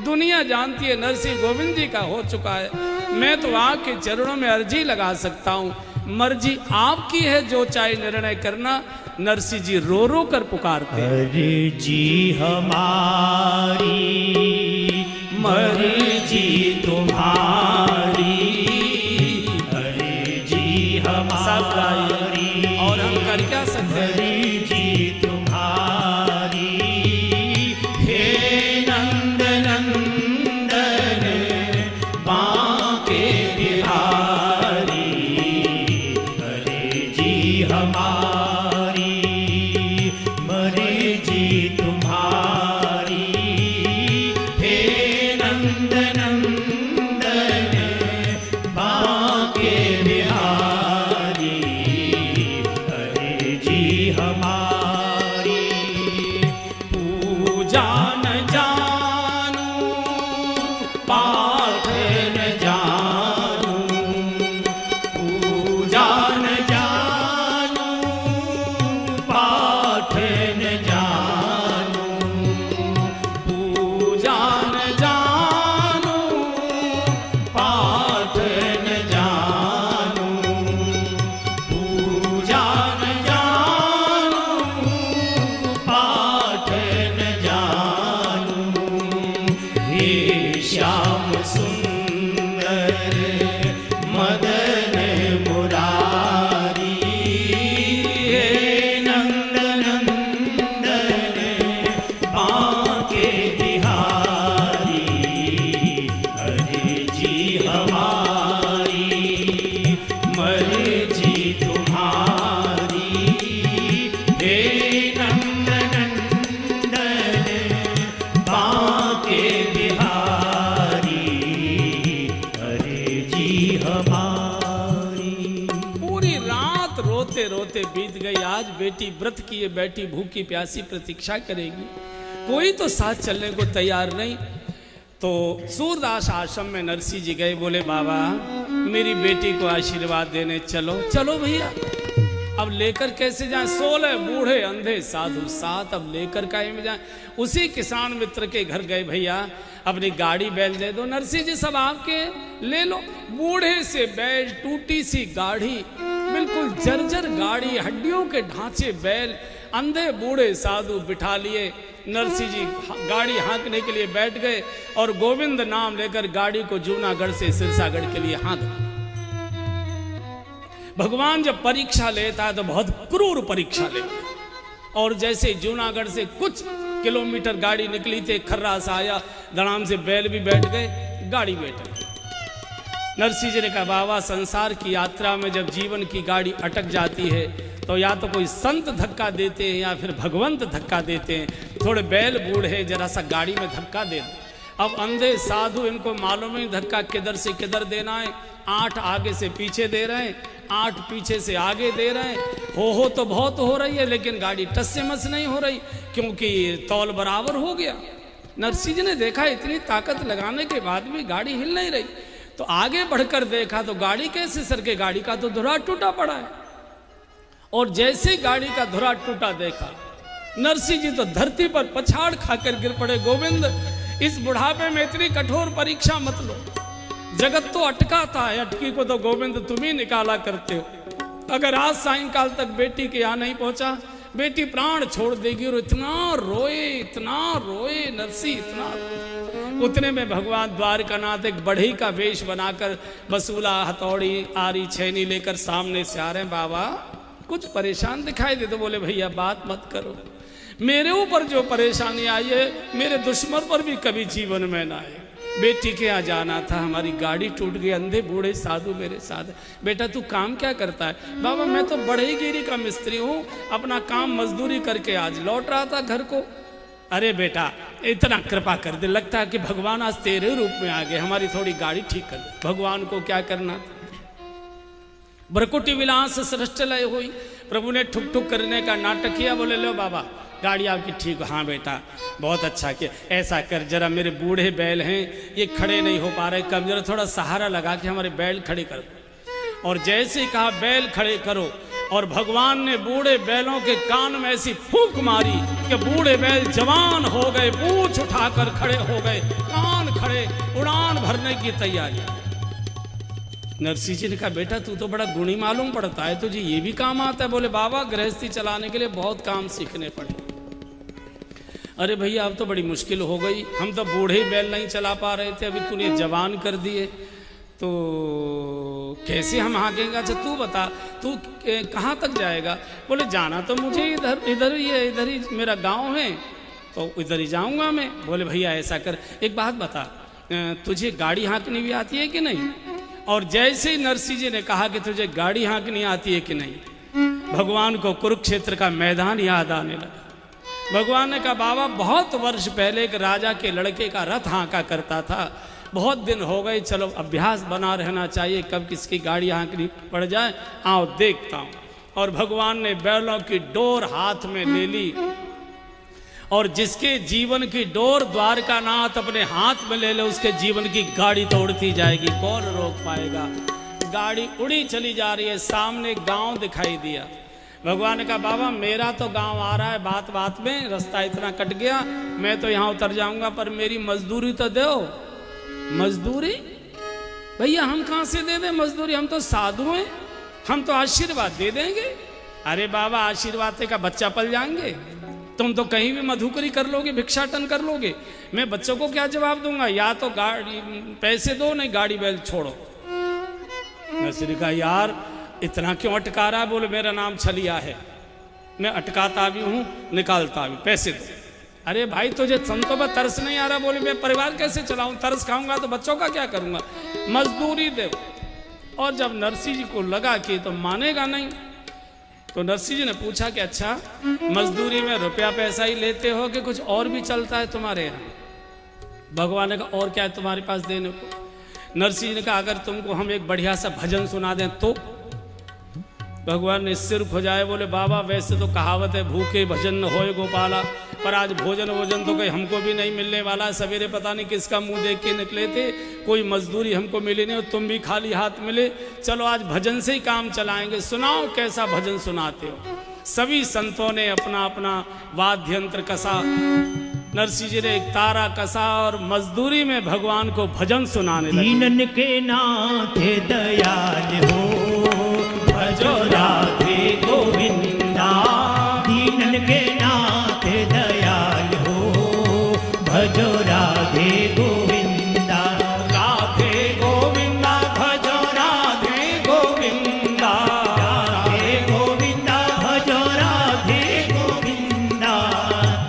दुनिया जानती है नरसिंह गोविंद जी का हो चुका है, मैं तो आपके चरणों में अर्जी लगा सकता हूँ, मर्जी आपकी है, जो चाहे निर्णय करना। नरसिंह जी रो रो कर पुकारते, अर्जी हमारी मर्जी तुम्हारी, अर्जी हमारी और हम कर क्या सकते हैं। अर्जी तुम्हारी हे नंद नंदन बांके बिहारी, अर्जी हमारी मर्जी तुम्हारी हे नंद नंदन बांके बिहारी, अर्जी हमारी। पूजा न जानू पाठ न जानू, पूजा न जानू पाठ न जानू, पूजा न जानू पाठ न जानू, पूजा न जानू पाठ न जानू। हे श्याम सुंदर मदन मुरारी, हे नंद नंदन बांके बिहारी, अर्जी हमारी मर्जी तुम्हारी हे नंद नंदन बांके बिहारी, अर्जी हमारी। पूरी रात रोते रोते बीत गई। आज बेटी व्रत किए बैठी भूखी प्यासी प्रतीक्षा करेगी, कोई तो साथ चलने को तैयार नहीं। तो सूरदास आश्रम में नरसिंह जी गए, बोले बाबा मेरी बेटी को आशीर्वाद देने चलो। चलो भैया, अब लेकर कैसे जाएं, 16 बूढ़े अंधे साधु साथ, अब लेकर काहे में जाएं। उसी किसान मित्र के घर गए, भैया अपनी गाड़ी बैल दे दो। नरसिंह जी सब आपके ले लो। बूढ़े से बैल, टूटी सी गाड़ी, बिल्कुल जर्जर गाड़ी, हड्डियों के ढांचे बैल, अंधे बूढ़े साधु बिठा लिए। नरसिंह जी गाड़ी हाँकने के लिए बैठ गए और गोविंद नाम लेकर गाड़ी को जूनागढ़ से सिरसागढ़ के लिए हाँक दिया। भगवान जब परीक्षा लेता है तो बहुत क्रूर परीक्षा लेता है। और जैसे जूनागढ़ से कुछ किलोमीटर गाड़ी निकली थी, खर्रा सा आया, धड़ाम से बैल भी बैठ गए, गाड़ी बैठ गई। नरसिंह जी ने कहा, बाबा संसार की यात्रा में जब जीवन की गाड़ी अटक जाती है तो या तो कोई संत धक्का देते हैं या फिर भगवंत धक्का देते हैं। थोड़े बैल बूढ़े, जरा सा गाड़ी में धक्का दे दो। अब अंधे साधु, इनको मालूम ही धक्का किधर से किधर देना है। 8 आगे से पीछे दे रहे हैं, 8 पीछे से आगे दे रहे हैं। हो तो बहुत हो रही है, लेकिन गाड़ी टस से मस नहीं हो रही, क्योंकि तौल बराबर हो गया। नरसिंह जी ने देखा इतनी ताकत लगाने के बाद भी गाड़ी हिल नहीं रही, तो आगे बढ़कर देखा तो गाड़ी कैसे सरके, गाड़ी का तो धुरा टूटा पड़ा है। और जैसे ही गाड़ी का धुरा टूटा देखा, नरसिंह जी तो धरती पर पछाड़ खाकर गिर पड़े। गोविंद, इस बुढ़ापे में इतनी कठोर परीक्षा मत लो, जगत तो अटका था, अटकी को तो गोविंद तुम ही निकाला करते हो। अगर आज सायंकाल तक बेटी के यहाँ नहीं पहुंचा, बेटी प्राण छोड़ देगी। और इतना रोए नरसिंह, इतना रोए। उतने में भगवान द्वारकानाथ एक बढ़ई का वेश बनाकर बसूला, हथौड़ी, आरी, छैनी लेकर सामने से आ रहे हैं। बाबा कुछ परेशान दिखाई दे तो बोले भैया बात मत करो, मेरे ऊपर जो परेशानी आई है मेरे दुश्मन पर भी कभी जीवन में ना आए। बेटी के यहाँ जाना था, हमारी गाड़ी टूट गई, अंधे बूढ़े साधु मेरे साथ। बेटा तू काम क्या करता है? बाबा मैं तो बढ़ईगिरी का मिस्त्री हूँ, अपना काम मजदूरी करके आज लौट रहा था घर को। अरे बेटा इतना कृपा कर दे, लगता है कि भगवान आज तेरे रूप में आ गए, हमारी थोड़ी गाड़ी ठीक कर दे। भगवान को क्या करना था, भ्रकुटी विलास सृष्टि लय हुई, प्रभु ने ठुक ठुक करने का नाटक किया। बोले लो बाबा गाड़ी आपकी ठीक। हाँ बेटा बहुत अच्छा किया, ऐसा कर जरा मेरे बूढ़े बैल हैं ये खड़े नहीं हो पा रहे, कब जरा थोड़ा सहारा लगा के हमारे बैल खड़े कर दो। और जैसे ही कहा बैल खड़े करो, और भगवान ने बूढ़े बैलों के कान में ऐसी फूंक मारी कि बूढ़े बैल जवान हो गए, पूंछ उठाकर खड़े हो गए, कान खड़े, उड़ान भरने की तैयारी। नरसिंह जी ने कहा बेटा तू तो बड़ा गुणी मालूम पड़ता है, तुझे ये भी काम आता है? बोले बाबा गृहस्थी चलाने के लिए बहुत काम सीखने पड़े। अरे भैया अब तो बड़ी मुश्किल हो गई, हम तो बूढ़े बैल नहीं चला पा रहे थे, अभी तूने जवान कर दिए तो कैसे हम हाँकेंगे? अच्छा तू बता तू कहाँ तक जाएगा? बोले जाना तो मुझे इधर ही है, इधर ही मेरा गांव है तो इधर ही जाऊंगा मैं। बोले भैया ऐसा कर, एक बात बता तुझे गाड़ी हाँकनी भी आती है कि नहीं? और जैसे ही नरसिंह जी ने कहा कि तुझे गाड़ी हाँकनी आती है कि नहीं, भगवान को कुरुक्षेत्र का मैदान याद आने लगा। भगवान ने कहा बाबा बहुत वर्ष पहले एक राजा के लड़के का रथ हाँका करता था, बहुत दिन हो गए, चलो अभ्यास बना रहना चाहिए, कब किसकी गाड़ी हाँकनी पड़ जाए, आओ देखता हूँ। और भगवान ने बैलों की डोर हाथ में ले ली, और जिसके जीवन की डोर द्वारका नाथ अपने हाथ में ले ले उसके जीवन की गाड़ी तो उड़ती जाएगी, कौन रोक पाएगा? गाड़ी उड़ी चली जा रही है, सामने गांव दिखाई दिया। भगवान ने कहा बाबा मेरा तो गांव आ रहा है, बात बात में रास्ता इतना कट गया, मैं तो यहाँ उतर जाऊंगा, पर मेरी मजदूरी तो दो। मजदूरी? भैया हम कहाँ से दे दें मजदूरी, हम तो साधु हैं, हम तो आशीर्वाद दे देंगे। अरे बाबा आशीर्वाद का बच्चा पल जाएंगे, तुम तो कहीं भी मधुकरी कर लोगे, भिक्षाटन कर लोगे, मैं बच्चों को क्या जवाब दूंगा? या तो गाड़ी पैसे दो, नहीं गाड़ी बैल छोड़ो। नरसिंह का यार इतना क्यों अटका रहा है? बोले मेरा नाम छलिया है, मैं अटकाता भी हूँ निकालता भी, पैसे दो। अरे भाई तुझे संतों पर तरस नहीं आ रहा? बोले मैं परिवार कैसे चलाऊं, तरस खाऊंगा तो बच्चों का क्या करूंगा, मजदूरी दो। और जब नरसिंह जी को लगा कि तो मानेगा नहीं, तो नरसिंह जी ने पूछा कि अच्छा मजदूरी में रुपया पैसा ही लेते हो कि कुछ और भी चलता है तुम्हारे यहाँ? भगवान ने कहा और क्या है तुम्हारे पास देने को? नरसिंह जी ने कहा अगर तुमको हम एक बढ़िया सा भजन सुना दें तो? भगवान ने सिर खुजाए, बोले बाबा वैसे तो कहावत है भूखे भजन न होए गोपाला, पर आज भोजन वोजन तो कहीं हमको भी नहीं मिलने वाला। सवेरे पता नहीं किसका मुंह देख के निकले थे, कोई मजदूरी हमको मिली नहीं और तुम भी खाली हाथ मिले, चलो आज भजन से ही काम चलाएंगे, सुनाओ कैसा भजन सुनाते हो। सभी संतों ने अपना अपना वाद्य यंत्र कसा, नरसिंह जी ने एक तारा कसा और मजदूरी में भगवान को भजन सुनाने लगे। दीनन के नाथ दयाल हो भजो राधे गोविंदा, दीनन के नाथ दयाल हो भजो राधे गोविंदा, राधे गोविंदा भजो राधे गोविंदा, राधे गोविंदा भजो राधे गोविंदा,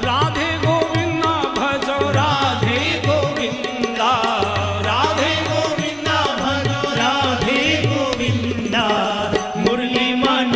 राधे गोविंदा भजो राधे गोविंदा, राधे गोविंदा भजो राधे गोविंदा, मुरली मन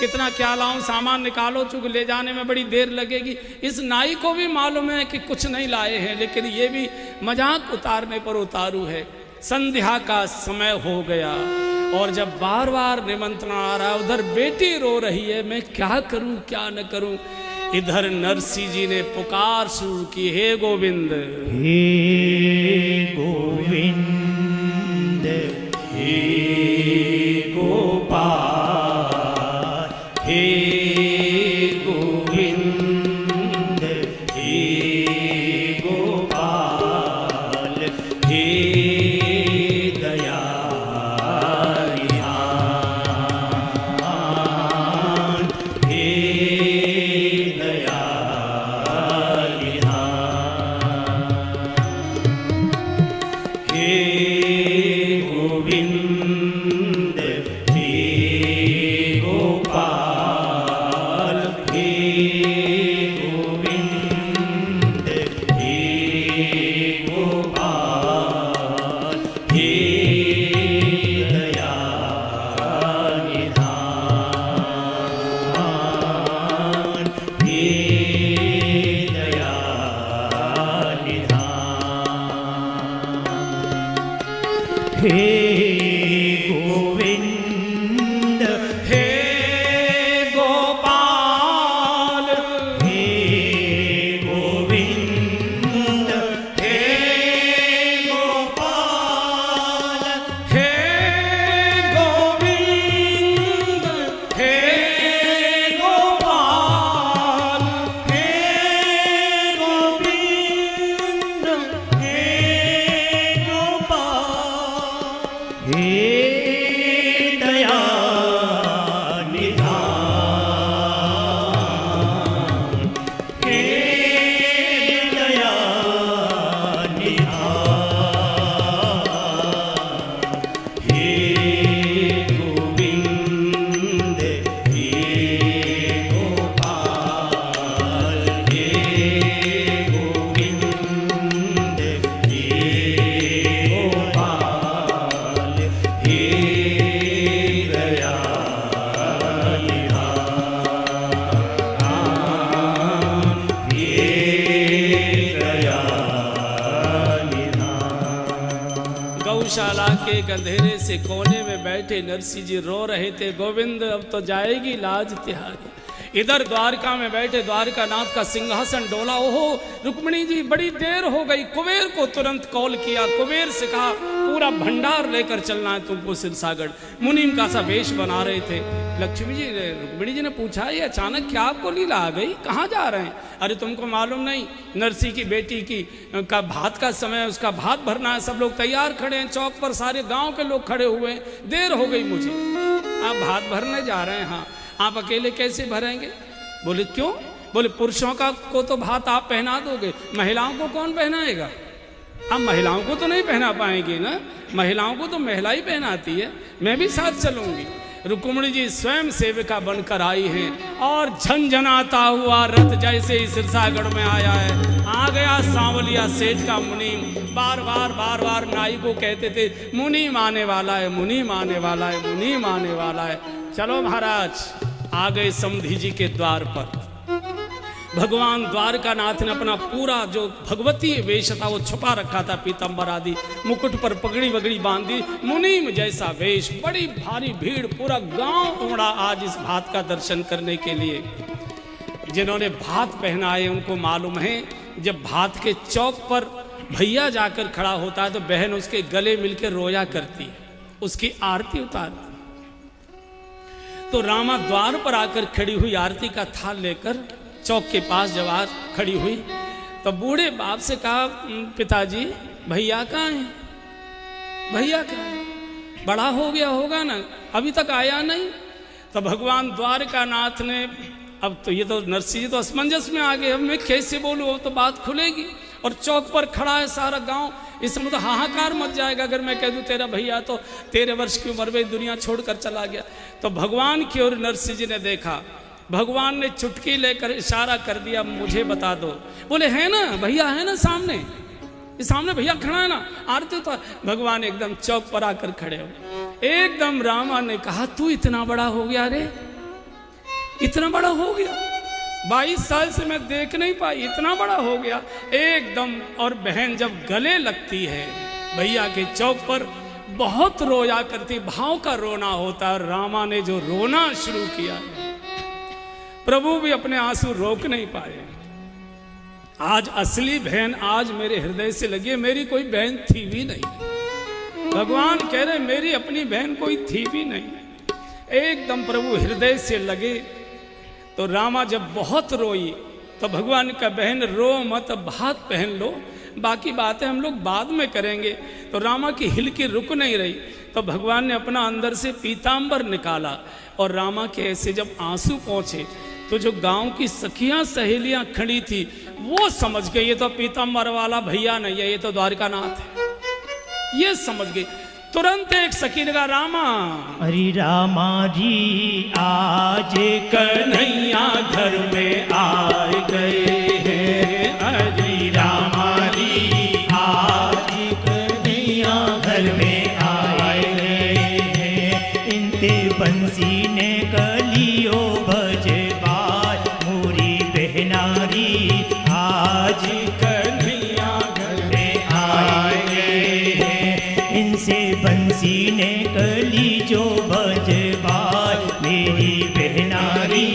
कितना क्या लाऊं, सामान निकालो, चूंकि ले जाने में बड़ी देर लगेगी। इस नाई को भी मालूम है कि कुछ नहीं लाए हैं, लेकिन ये भी मजाक उतारने पर उतारू है। संध्या का समय हो गया और जब बार बार निमंत्रण आ रहा है, उधर बेटी रो रही है, मैं क्या करूं क्या न करूं। इधर नरसिंह जी ने पुकार शुरू की, हे गोविंद, हे गोविंद, हे गोपाल, हे गोविंद, हे गोपाल, हे दयालिहान, हे गौशाला के एक अंधेरे से कोने में बैठे नरसिंह जी रो रहे थे, गोविंद अब तो जाएगी लाज तिहारी। इधर द्वारका में बैठे द्वारका नाथ का सिंहासन डोला। ओहो रुक्मिणी जी, बड़ी देर हो गई। कुबेर को तुरंत कॉल किया, कुबेर से कहा पूरा भंडार लेकर चलना है तुमको सिरसागढ़। मुनीम का सा वेश बना रहे थे। लक्ष्मी जी ने, रुक्मिणी जी ने पूछा, ये अचानक क्या आपको लीला आ गई, कहाँ जा रहे हैं? अरे तुमको मालूम नहीं, नरसिंह की बेटी की का भात का समय, उसका भात भरना है, सब लोग तैयार खड़े हैं चौक पर, सारे गांव के लोग खड़े हुए हैं, देर हो गई मुझे। आप भात भरने जा रहे हैं? हाँ। आप अकेले कैसे भरेंगे? बोले क्यों? बोले पुरुषों का को तो भात आप पहना दोगे, महिलाओं को कौन पहनाएगा? आप महिलाओं को तो नहीं पहना पाएंगे ना, महिलाओं को तो महिला ही पहनाती है, मैं भी साथ चलूंगी। रुक्मिणी जी स्वयं सेविका बनकर आई हैं और झनझनाता हुआ रथ जैसे ही सिरसागढ़ में आया है, आ गया सांवलिया सेठ का मुनीम। बार बार नाई को कहते थे, मुनीम आने वाला है, मुनीम आने वाला है, मुनीम आने वाला है। चलो महाराज, आ गए समधी जी के द्वार पर। भगवान द्वारका नाथ ने अपना पूरा जो भगवती वेश था वो छुपा रखा था, पीतंबर आदि, मुकुट पर पगड़ी वगड़ी बांधी, मुनीम जैसा वेश। बड़ी भारी भीड़, पूरा गांव उमड़ा आज इस भात का दर्शन करने के लिए। जिन्होंने भात पहनाए उनको मालूम है, जब भात के चौक पर भैया जाकर खड़ा होता है तो बहन उसके गले मिलकर रोया करती है, उसकी आरती उतारती। तो रामा द्वार पर आकर खड़ी हुई आरती का थाल लेकर चौक के पास जब आ खड़ी हुई तो बूढ़े बाप से कहा, पिताजी भैया कहाँ हैं? भैया कहाँ हैं? बड़ा हो गया होगा ना, अभी तक आया नहीं। तो भगवान द्वारका नाथ ने, अब तो ये तो नरसिंह जी तो असमंजस में आ गए, अब मैं कैसे बोलूँ, अब तो बात खुलेगी। और चौक पर खड़ा है सारा गांव, इसमें तो हाहाकार मच जाएगा अगर मैं कह दूं तेरा भैया तो 13 वर्ष की उम्र में दुनिया छोड़कर चला गया। तो भगवान की ओर नरसिंह जी ने देखा, भगवान ने चुटकी लेकर इशारा कर दिया, मुझे बता दो। बोले है ना भैया, है ना सामने, ये सामने भैया खड़ा है ना, आरती तो। भगवान एकदम चौक पर आकर खड़े हो। एकदम रामा ने कहा, तू इतना बड़ा हो गया रे, इतना बड़ा हो गया, 22 साल से मैं देख नहीं पाई, इतना बड़ा हो गया एकदम। और बहन जब गले लगती है भैया के चौक पर, बहुत रोया करती, भाव का रोना होता है। रामा ने जो रोना शुरू किया, प्रभु भी अपने आंसू रोक नहीं पाए। आज असली बहन आज मेरे हृदय से लगी है, मेरी कोई बहन थी भी नहीं। भगवान कह रहे मेरी अपनी बहन कोई थी भी नहीं। एकदम प्रभु हृदय से लगे। तो रामा जब बहुत रोई तो भगवान का बहन रो मत, भाग पहन लो, बाकी बातें हम लोग बाद में करेंगे। तो रामा की हिलकी रुक नहीं रही, तो भगवान ने अपना अंदर से पीतांबर निकाला और रामा के ऐसे जब आंसू पहुंचे तो जो गांव की सखियां सहेलियां खड़ी थी वो समझ गई ये तो पीतांबर वाला भैया नहीं है, ये तो द्वारकानाथ है। ये समझ गई। तुरंत एक सखी ने कहा रामा, अरे रामा जी आज कन्हैया घर में आ गए हैं। अरे रामा जी आज कन्हैया घर में आए हैं। इनते बंसी ने कलियो भजबार मोरी बहनारी आज कन्हैया घर में आए हैं। इनसे बंसी ने कली जो बजबार मेरी बहनारी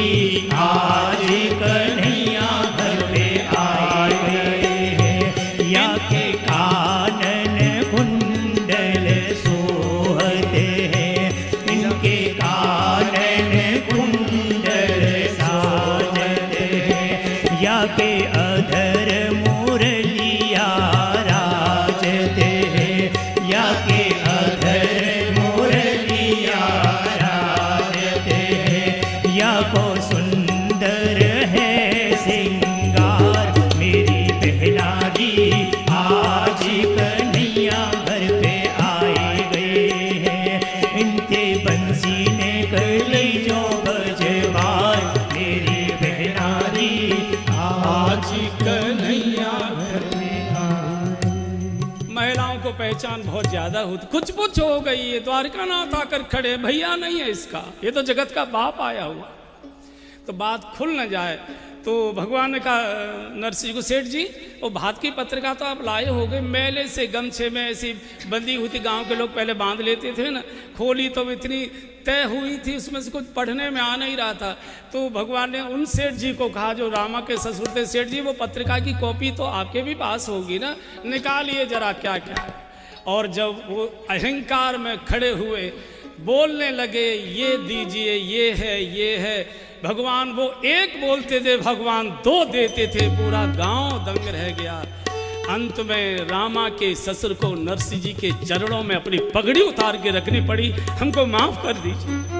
आज कन्हैया घर में आए हैं। या के कानन कुंडल सोहते हैं, इनके कानन कुंडल साजते हैं। या के अधर मुरलिया राजते हैं, या के अधर मुरलिया राजते हैं। या को सुंदर है सिंगार मेरी बहनारी आज कन्हैया घर पे आए गए हैं। इनके बंसी ने कली जो बजबार मेरी बहनारी आज कन्हैया घर में आए। महिलाओं को पहचान बहुत ज्यादा होती, कुछ पुछ हो गई। ये द्वारकानाथ आकर खड़े, भैया नहीं है इसका, ये तो जगत का बाप आया हुआ। तो बात खुल न जाए तो भगवान ने कहा नरसिंह को, सेठ जी वो भात की पत्रिका तो आप लाए हो गए, मेले से गमछे में ऐसी बंदी हुई थी, गांव के लोग पहले बांध लेते थे ना, खोली तो इतनी तय हुई थी उसमें से कुछ पढ़ने में आ नहीं रहा था। तो भगवान ने उन सेठ जी को कहा जो रामा के ससुर थे, सेठ जी वो पत्रिका की कॉपी तो आपके भी पास होगी ना, निकालिए जरा क्या क्या है। और जब वो अहंकार में खड़े हुए बोलने लगे, ये दीजिए, ये है, भगवान वो एक बोलते थे, भगवान दो देते थे, पूरा गांव दंग रह गया। अंत में रामा के ससुर को नरसिंह जी के चरणों में अपनी पगड़ी उतार के रखनी पड़ी, हमको माफ कर दीजिए।